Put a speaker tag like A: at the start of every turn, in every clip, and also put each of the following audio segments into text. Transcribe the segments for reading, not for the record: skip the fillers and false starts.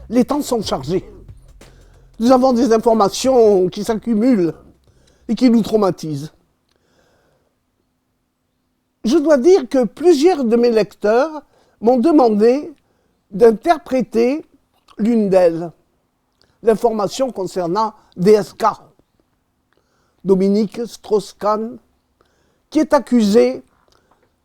A: les temps sont chargés. Nous avons des informations qui s'accumulent et qui nous traumatisent. Je dois dire que plusieurs de mes lecteurs m'ont demandé d'interpréter l'une d'elles, l'information concernant DSK, Dominique Strauss-Kahn, qui est accusé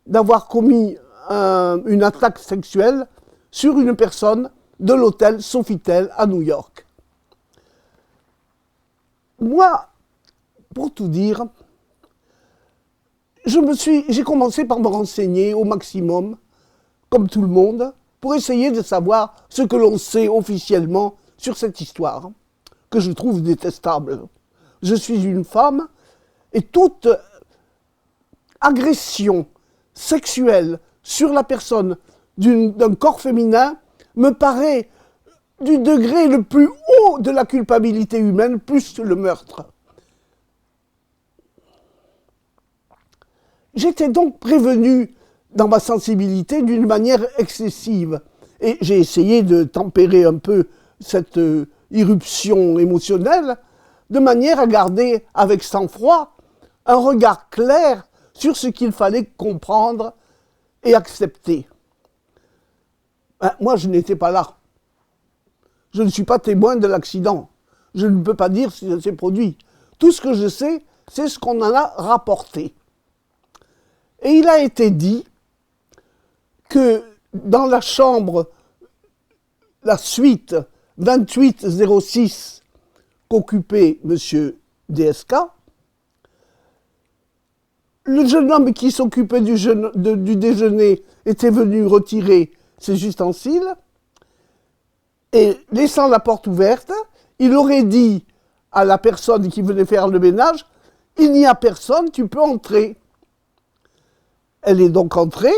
A: d'avoir commis une attaque sexuelle sur une personne de l'hôtel Sofitel à New York. Moi, pour tout dire, j'ai commencé par me renseigner au maximum, comme tout le monde, pour essayer de savoir ce que l'on sait officiellement sur cette histoire, que je trouve détestable. Je suis une femme et toute agression sexuelle sur la personne d'un corps féminin me paraît du degré le plus haut de la culpabilité humaine, plus le meurtre. J'étais donc prévenu dans ma sensibilité d'une manière excessive. Et j'ai essayé de tempérer un peu cette irruption émotionnelle de manière à garder avec sang-froid un regard clair sur ce qu'il fallait comprendre et accepter. Moi, je n'étais pas là. Je ne suis pas témoin de l'accident. Je ne peux pas dire si ça s'est produit. Tout ce que je sais, c'est ce qu'on en a rapporté. Et il a été dit que dans la chambre, la suite 2806 qu'occupait M. DSK, le jeune homme qui s'occupait du déjeuner était venu retirer ses ustensiles et laissant la porte ouverte, il aurait dit à la personne qui venait faire le ménage « Il n'y a personne, tu peux entrer ». Elle est donc entrée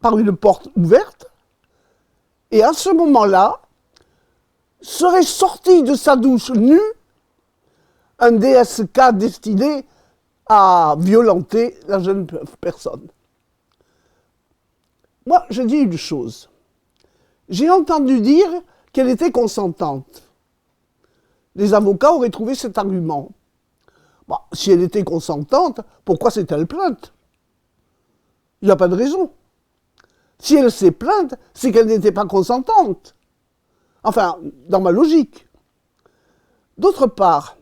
A: par une porte ouverte et à ce moment-là, serait sorti de sa douche nue un DSK destiné à violenter la jeune personne. Moi, je dis une chose. J'ai entendu dire qu'elle était consentante. Les avocats auraient trouvé cet argument. Bon, si elle était consentante, pourquoi s'est-elle plainte ? Il n'y a pas de raison. Si elle s'est plainte, c'est qu'elle n'était pas consentante. Enfin, dans ma logique. D'autre part,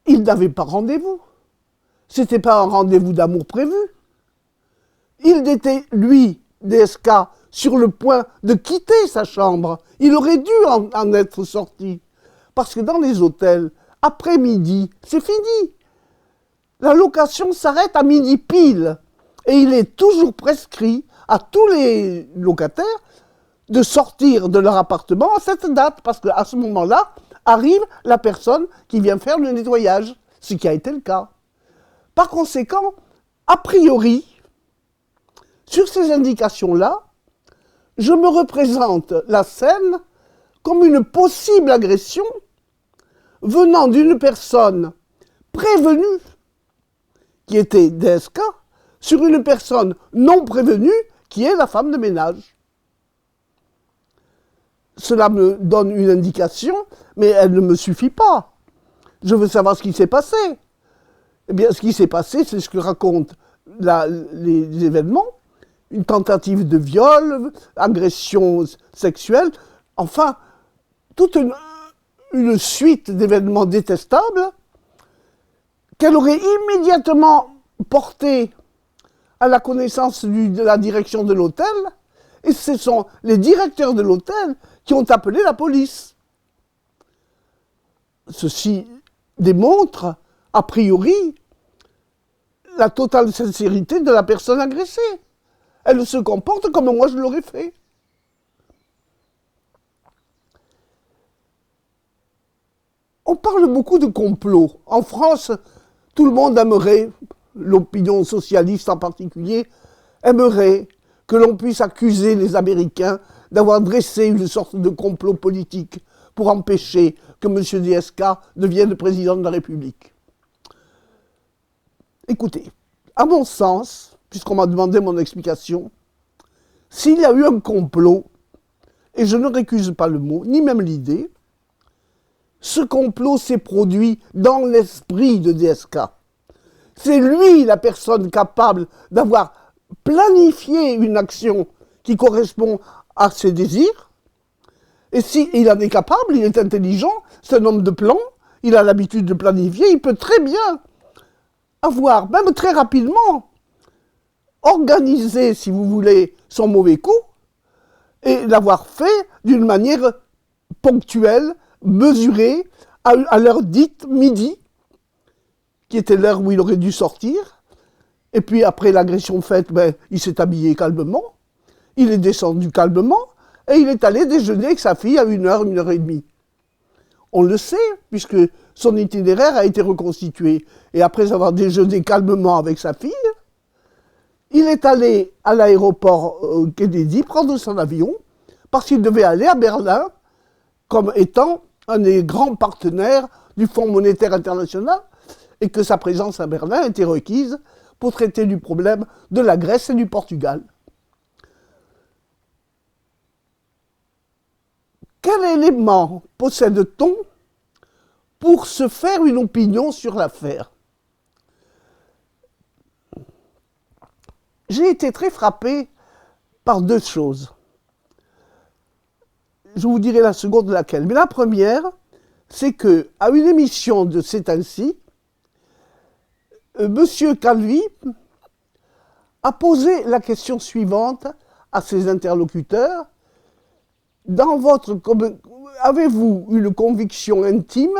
A: il n'avait pas rendez-vous. C'était pas un rendez-vous d'amour prévu. Il était, lui, DSK, sur le point de quitter sa chambre. Il aurait dû en être sorti. Parce que dans les hôtels, après midi, c'est fini. La location s'arrête à midi pile. Et il est toujours prescrit à tous les locataires de sortir de leur appartement à cette date. Parce qu'à ce moment-là, arrive la personne qui vient faire le nettoyage. Ce qui a été le cas. Par conséquent, a priori, sur ces indications-là, je me représente la scène comme une possible agression venant d'une personne prévenue, qui était DSK, sur une personne non prévenue, qui est la femme de ménage. Cela me donne une indication, mais elle ne me suffit pas. Je veux savoir ce qui s'est passé. Eh bien, ce qui s'est passé, c'est ce que racontent les événements. Une tentative de viol, agression sexuelle, enfin, toute une suite d'événements détestables qu'elle aurait immédiatement porté à la connaissance de la direction de l'hôtel, et ce sont les directeurs de l'hôtel qui ont appelé la police. Ceci démontre, a priori, la totale sincérité de la personne agressée. Elle se comporte comme moi je l'aurais fait. On parle beaucoup de complot. En France, tout le monde aimerait, l'opinion socialiste en particulier, aimerait que l'on puisse accuser les Américains d'avoir dressé une sorte de complot politique pour empêcher que M. DSK devienne président de la République. Écoutez, à mon sens, puisqu'on m'a demandé mon explication, s'il y a eu un complot, et je ne récuse pas le mot, ni même l'idée, ce complot s'est produit dans l'esprit de DSK. C'est lui la personne capable d'avoir planifié une action qui correspond à ses désirs. Et si il en est capable, il est intelligent, c'est un homme de plan, il a l'habitude de planifier, il peut très bien avoir, même très rapidement, organisé, si vous voulez, son mauvais coup, et l'avoir fait d'une manière ponctuelle, mesurée, à l'heure dite midi, qui était l'heure où il aurait dû sortir. Et puis après l'agression faite, il s'est habillé calmement, il est descendu calmement, et il est allé déjeuner avec sa fille à 1h, 1h30. On le sait, puisque son itinéraire a été reconstitué. Et après avoir déjeuné calmement avec sa fille, il est allé à l'aéroport Kennedy prendre son avion, parce qu'il devait aller à Berlin, comme étant un des grands partenaires du Fonds monétaire international, et que sa présence à Berlin était requise pour traiter du problème de la Grèce et du Portugal. Quel élément possède-t-on pour se faire une opinion sur l'affaire? J'ai été très frappé par deux choses. Je vous dirai la seconde laquelle. Mais la première, c'est qu'à une émission de C'est ainsi, M. Calvi a posé la question suivante à ses interlocuteurs. Avez-vous une conviction intime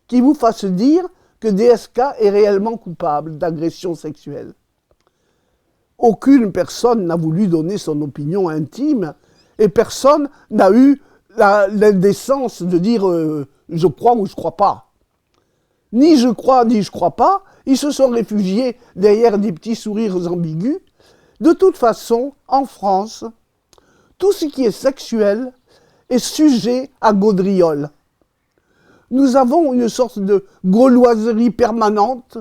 A: qui vous fasse dire que DSK est réellement coupable d'agression sexuelle? Aucune personne n'a voulu donner son opinion intime et personne n'a eu l'indécence de dire je crois ou je crois pas. Ni je crois ni je crois pas, ils se sont réfugiés derrière des petits sourires ambigus. De toute façon, en France, tout ce qui est sexuel est sujet à gaudriole. Nous avons une sorte de gauloiserie permanente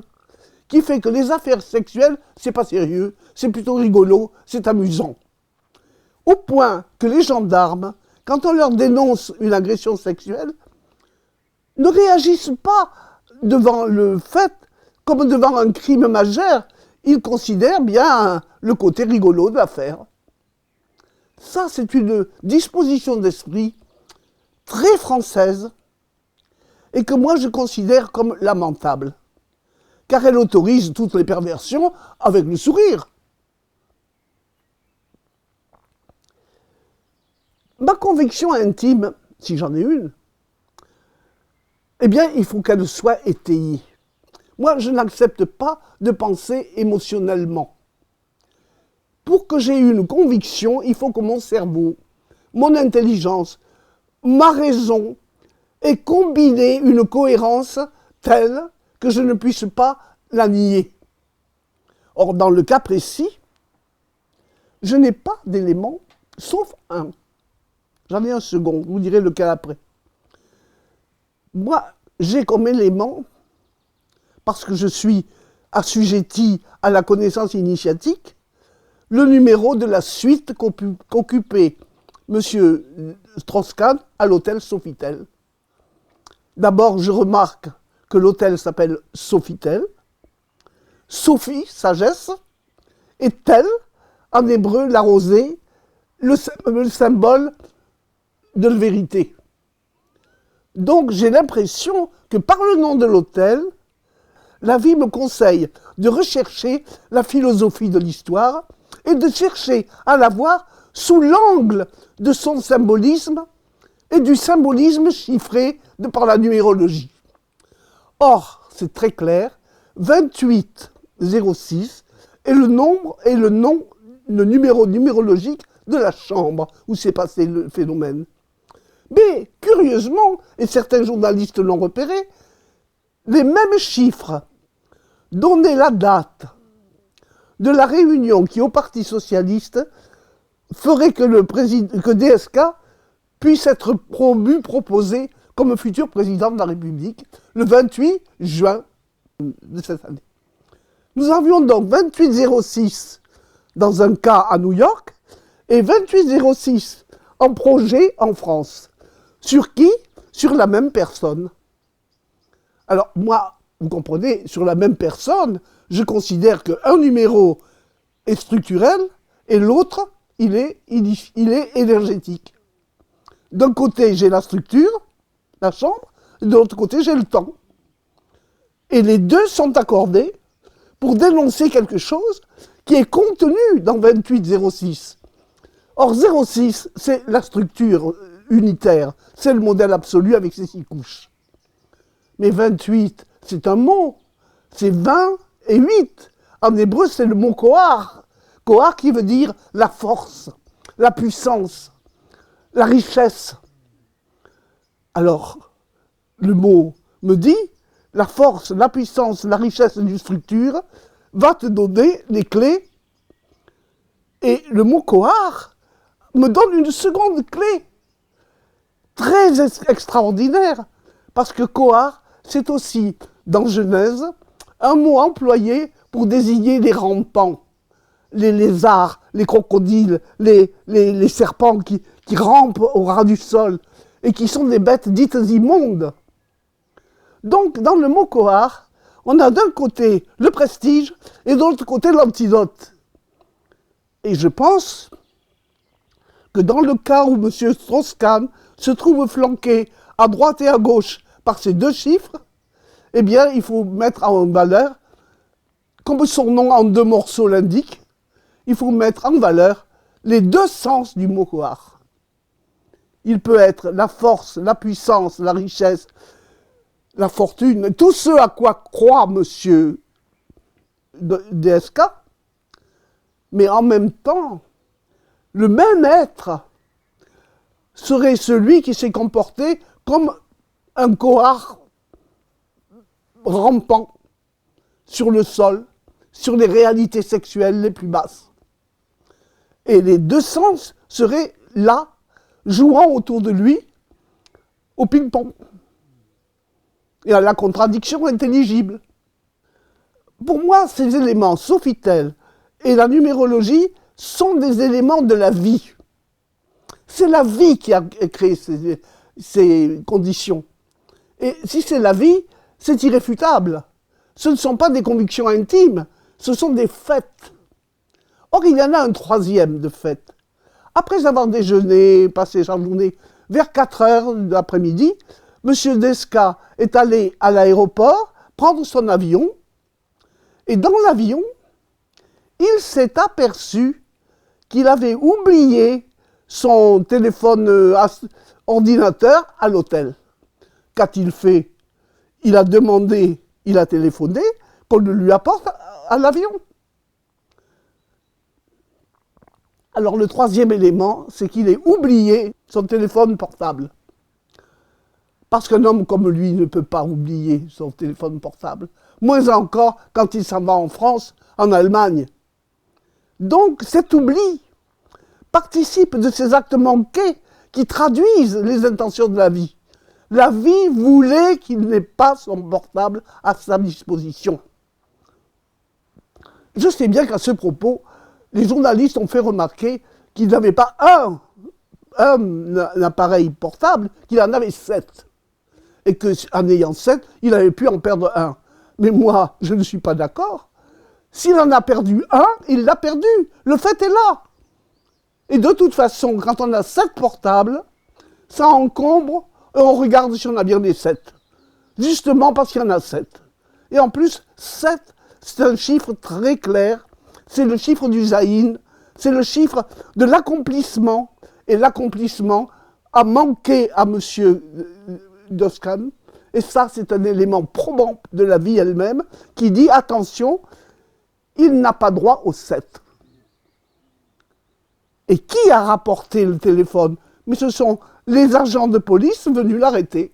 A: qui fait que les affaires sexuelles, c'est pas sérieux, c'est plutôt rigolo, c'est amusant. Au point que les gendarmes, quand on leur dénonce une agression sexuelle, ne réagissent pas devant le fait comme devant un crime majeur. Ils considèrent bien le côté rigolo de l'affaire. Ça, c'est une disposition d'esprit très française et que moi je considère comme lamentable. Car elle autorise toutes les perversions avec le sourire. Ma conviction intime, si j'en ai une, eh bien, il faut qu'elle soit étayée. Moi, je n'accepte pas de penser émotionnellement. Pour que j'aie une conviction, il faut que mon cerveau, mon intelligence, ma raison aient combiné une cohérence telle que je ne puisse pas la nier. Or, dans le cas précis, je n'ai pas d'élément, sauf un. J'en ai un second, vous direz lequel après. Moi, j'ai comme élément, parce que je suis assujetti à la connaissance initiatique, le numéro de la suite qu'occupait M. Strauss-Kahn à l'hôtel Sofitel. D'abord, je remarque que l'hôtel s'appelle Sofitel. Sophie, sagesse, et tel, en hébreu, la rosée, le symbole de la vérité. Donc j'ai l'impression que par le nom de l'hôtel, la vie me conseille de rechercher la philosophie de l'histoire et de chercher à la voir sous l'angle de son symbolisme et du symbolisme chiffré de par la numérologie. Or, c'est très clair, 2806 est le nombre et le numéro numérologique de la chambre où s'est passé le phénomène. Mais, curieusement, et certains journalistes l'ont repéré, les mêmes chiffres donnaient la date de la réunion qui, au Parti socialiste, ferait que DSK puisse être proposé comme futur président de la République le 28 juin de cette année. Nous avions donc 2806 dans un cas à New York et 2806 en projet en France. Sur qui? Sur la même personne. Alors moi, vous comprenez, sur la même personne, je considère qu'un numéro est structurel et l'autre, il est énergétique. D'un côté, j'ai la structure, la chambre, et de l'autre côté, j'ai le temps. Et les deux sont accordés pour dénoncer quelque chose qui est contenu dans 2806. Or, 06, c'est la structure unitaire, c'est le modèle absolu avec ses 6 couches. Mais 28, c'est un mot, c'est 20 et 8. En hébreu, c'est le mot kohar. Kohar qui veut dire la force, la puissance, la richesse. Alors, le mot me dit, la force, la puissance, la richesse d'une structure va te donner les clés. Et le mot kohar me donne une seconde clé, très extraordinaire, parce que kohar, c'est aussi, dans Genèse, un mot employé pour désigner les rampants, les lézards, les crocodiles, les serpents qui rampent au ras du sol et qui sont des bêtes dites immondes. Donc, dans le mot kohar, on a d'un côté le prestige et de l'autre côté l'antidote. Et je pense que dans le cas où M. Strauss-Kahn se trouve flanqué à droite et à gauche par ces deux chiffres, eh bien, il faut mettre en valeur, comme son nom en 2 morceaux l'indique, il faut mettre en valeur les 2 sens du mot kohar. Il peut être la force, la puissance, la richesse, la fortune, tout ce à quoi croit M. DSK, mais en même temps, le même être serait celui qui s'est comporté comme un kohar rampant sur le sol, sur les réalités sexuelles les plus basses. Et les 2 sens seraient là, jouant autour de lui, au ping-pong, et à la contradiction intelligible. Pour moi, ces éléments, Sofitel et la numérologie, sont des éléments de la vie. C'est la vie qui a créé ces conditions. Et si c'est la vie, c'est irréfutable. Ce ne sont pas des convictions intimes, ce sont des faits. Or, il y en a un troisième de fait. Après avoir déjeuné, passé sa journée, vers 4 heures de l'après-midi, M. Desca est allé à l'aéroport prendre son avion, et dans l'avion, il s'est aperçu qu'il avait oublié son téléphone ordinateur à l'hôtel. Qu'a-t-il fait? Il a demandé, il a téléphoné qu'on le lui apporte à l'avion. Alors le troisième élément, c'est qu'il ait oublié son téléphone portable. Parce qu'un homme comme lui ne peut pas oublier son téléphone portable. Moins encore quand il s'en va en France, en Allemagne. Donc cet oubli participe de ces actes manqués qui traduisent les intentions de la vie. La vie voulait qu'il n'ait pas son portable à sa disposition. Je sais bien qu'à ce propos, les journalistes ont fait remarquer qu'il n'avait pas un appareil portable, qu'il en avait 7. Et qu'en ayant 7, il avait pu en perdre un. Mais moi, je ne suis pas d'accord. S'il en a perdu un, il l'a perdu. Le fait est là. Et de toute façon, quand on a 7 portables, ça encombre et on regarde si on a bien les 7. Justement parce qu'il y en a 7. Et en plus, 7, c'est un chiffre très clair. C'est le chiffre du Zayin. C'est le chiffre de l'accomplissement. Et l'accomplissement a manqué à M. Strauss-Kahn. Et ça, c'est un élément probant de la vie elle-même qui dit, attention, il n'a pas droit au 7. Et qui a rapporté le téléphone? Mais ce sont les agents de police venus l'arrêter.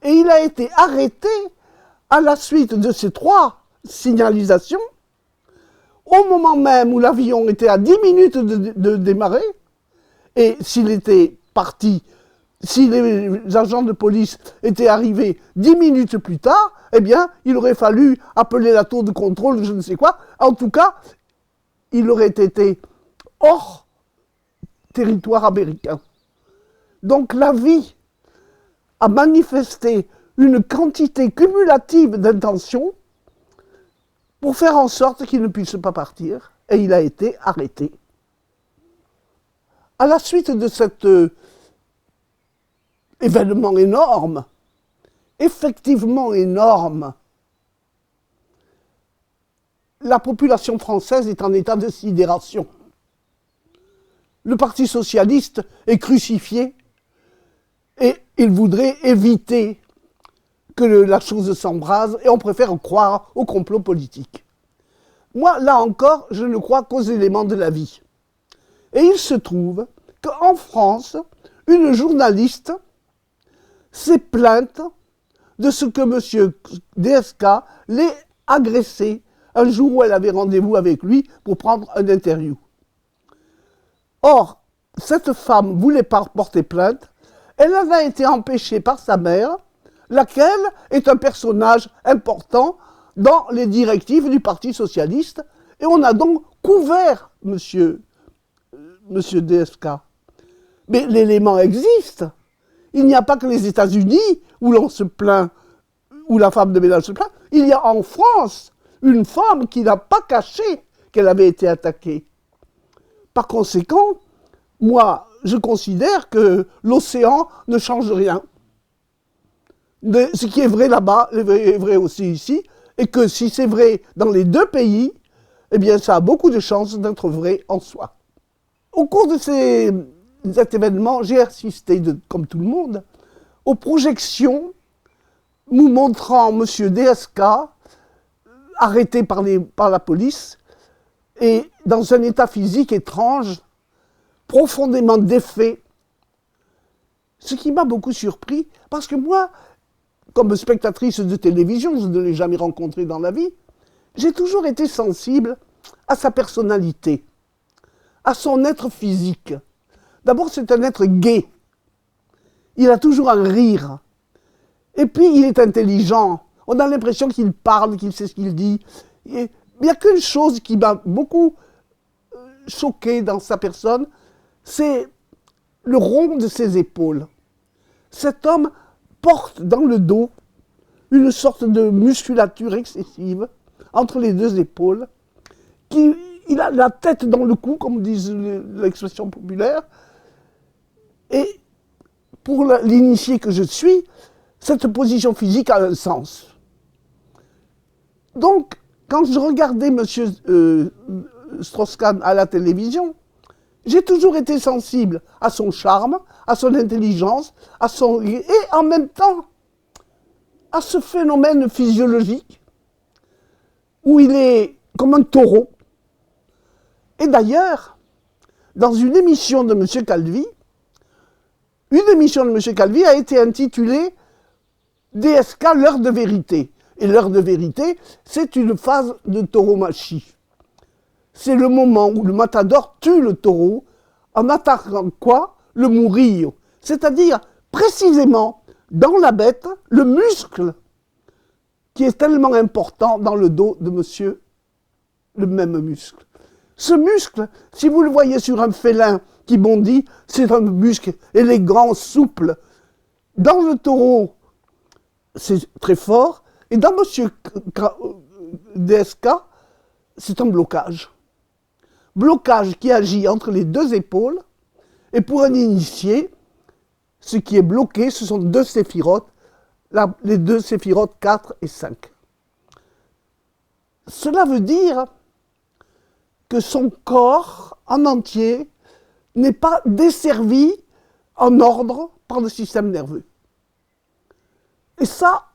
A: Et il a été arrêté à la suite de ces 3 signalisations, au moment même où l'avion était à 10 minutes de démarrer, et s'il était parti, si les agents de police étaient arrivés 10 minutes plus tard, eh bien, il aurait fallu appeler la tour de contrôle, je ne sais quoi. En tout cas, il aurait été hors territoire américain. Donc la vie a manifesté une quantité cumulative d'intentions pour faire en sorte qu'il ne puisse pas partir, et il a été arrêté. À la suite de cet événement énorme, effectivement énorme, la population française est en état de sidération. Le Parti socialiste est crucifié et il voudrait éviter que la chose s'embrase et on préfère croire au complot politique. Moi, là encore, je ne crois qu'aux éléments de la vie. Et il se trouve qu'en France, une journaliste s'est plainte de ce que M. DSK l'ait agressé un jour où elle avait rendez-vous avec lui pour prendre un interview. Or, cette femme voulait pas porter plainte, elle en a été empêchée par sa mère, laquelle est un personnage important dans les directives du Parti socialiste, et on a donc couvert monsieur DSK. Mais l'élément existe. Il n'y a pas que les États-Unis où l'on se plaint, où la femme de ménage se plaint. Il y a en France une femme qui n'a pas caché qu'elle avait été attaquée. Par conséquent, moi, je considère que l'océan ne change rien. Ce qui est vrai là-bas est vrai aussi ici, et que si c'est vrai dans les deux pays, eh bien ça a beaucoup de chances d'être vrai en soi. Au cours de cet événement, j'ai assisté, comme tout le monde, aux projections nous montrant M. DSK arrêté par la police et dans un état physique étrange, profondément défait. Ce qui m'a beaucoup surpris, parce que moi, comme spectatrice de télévision, je ne l'ai jamais rencontré dans la vie, j'ai toujours été sensible à sa personnalité, à son être physique. D'abord, c'est un être gai. Il a toujours un rire. Et puis, il est intelligent. On a l'impression qu'il parle, qu'il sait ce qu'il dit. Et il n'y a qu'une chose qui m'a beaucoup choqué dans sa personne, c'est le rond de ses épaules. Cet homme porte dans le dos une sorte de musculature excessive entre les deux épaules. Il a la tête dans le cou, comme disent l'expression populaire. Et pour l'initié que je suis, cette position physique a un sens. Donc, quand je regardais M. Strauss-Kahn à la télévision, j'ai toujours été sensible à son charme, à son intelligence, et en même temps à ce phénomène physiologique où il est comme un taureau. Et d'ailleurs, dans une émission de M. Calvi, a été intitulée DSK, l'heure de vérité. Et l'heure de vérité, c'est une phase de tauromachie. C'est le moment où le matador tue le taureau en attaquant quoi? Le murillo. C'est-à-dire, précisément, dans la bête, le muscle qui est tellement important dans le dos de monsieur, le même muscle. Ce muscle, si vous le voyez sur un félin qui bondit, c'est un muscle élégant, souple. Dans le taureau, c'est très fort. Et dans monsieur DSK, c'est un blocage. Blocage qui agit entre les deux épaules. Et pour un initié, ce qui est bloqué, ce sont deux séphirotes, les deux séphirotes 4 et 5. Cela veut dire que son corps en entier n'est pas desservi en ordre par le système nerveux. Et ça,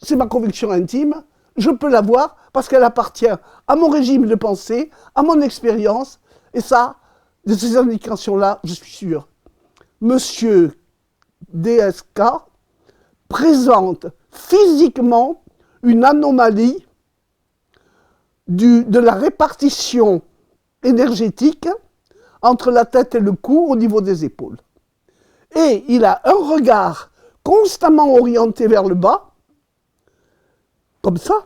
A: c'est ma conviction intime, je peux l'avoir parce qu'elle appartient à mon régime de pensée, à mon expérience, et ça, de ces indications-là, je suis sûr. Monsieur DSK présente physiquement une anomalie de la répartition énergétique entre la tête et le cou au niveau des épaules. Et il a un regard constamment orienté vers le bas, comme ça,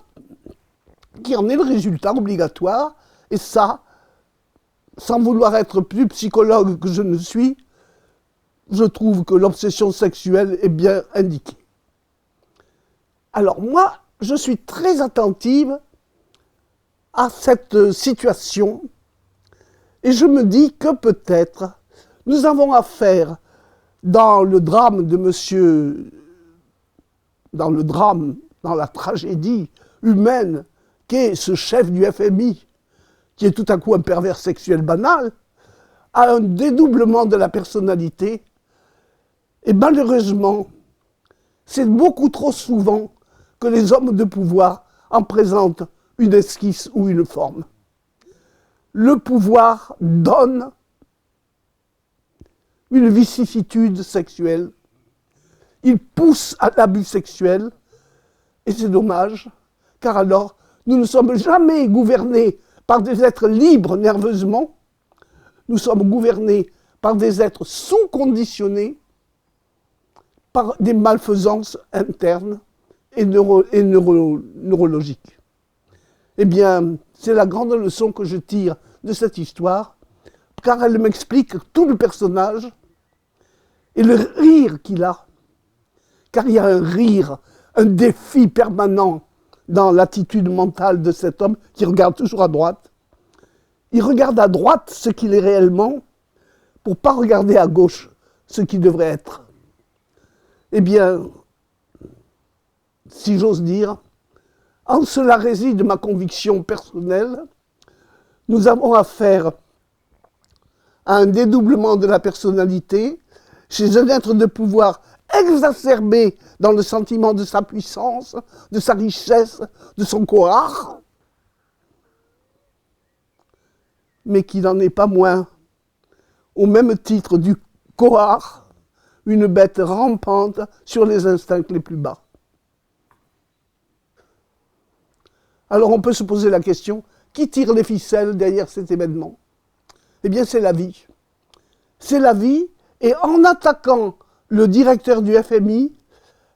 A: qui en est le résultat obligatoire, et ça, sans vouloir être plus psychologue que je ne suis, je trouve que l'obsession sexuelle est bien indiquée. Alors moi, je suis très attentive à cette situation et je me dis que peut-être nous avons affaire dans le drame de monsieur, dans la tragédie humaine qu'est ce chef du FMI, qui est tout à coup un pervers sexuel banal, à un dédoublement de la personnalité. Et malheureusement, c'est beaucoup trop souvent que les hommes de pouvoir en présentent une esquisse ou une forme. Le pouvoir donne une vicissitude sexuelle. Il pousse à l'abus sexuel. Et c'est dommage, car alors, nous ne sommes jamais gouvernés par des êtres libres nerveusement. Nous sommes gouvernés par des êtres sous-conditionnés, par des malfaisances internes et neurologiques. Eh bien, c'est la grande leçon que je tire de cette histoire, car elle m'explique tout le personnage et le rire qu'il a. Car il y a un rire, un défi permanent dans l'attitude mentale de cet homme qui regarde toujours à droite. Il regarde à droite ce qu'il est réellement pour ne pas regarder à gauche ce qu'il devrait être. Eh bien, si j'ose dire, en cela réside ma conviction personnelle. Nous avons affaire à un dédoublement de la personnalité chez un être de pouvoir exacerbé dans le sentiment de sa puissance, de sa richesse, de son courage, mais qui n'en est pas moins, au même titre du courage, une bête rampante sur les instincts les plus bas. Alors on peut se poser la question, qui tire les ficelles derrière cet événement? Eh bien c'est la vie. C'est la vie, et en attaquant le directeur du FMI,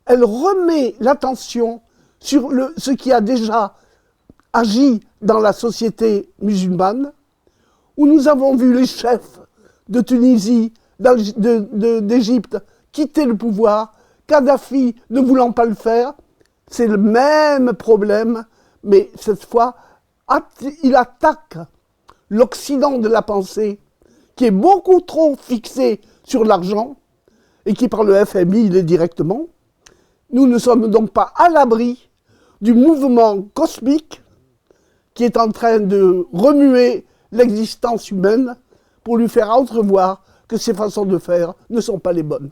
A: elle remet l'attention sur ce qui a déjà agi dans la société musulmane, où nous avons vu les chefs de Tunisie, d'Égypte, quitter le pouvoir, Kadhafi ne voulant pas le faire. C'est le même problème, mais cette fois, il attaque l'Occident de la pensée, qui est beaucoup trop fixé sur l'argent, et qui par le FMI, il est directement. Nous ne sommes donc pas à l'abri du mouvement cosmique qui est en train de remuer l'existence humaine pour lui faire entrevoir que ses façons de faire ne sont pas les bonnes.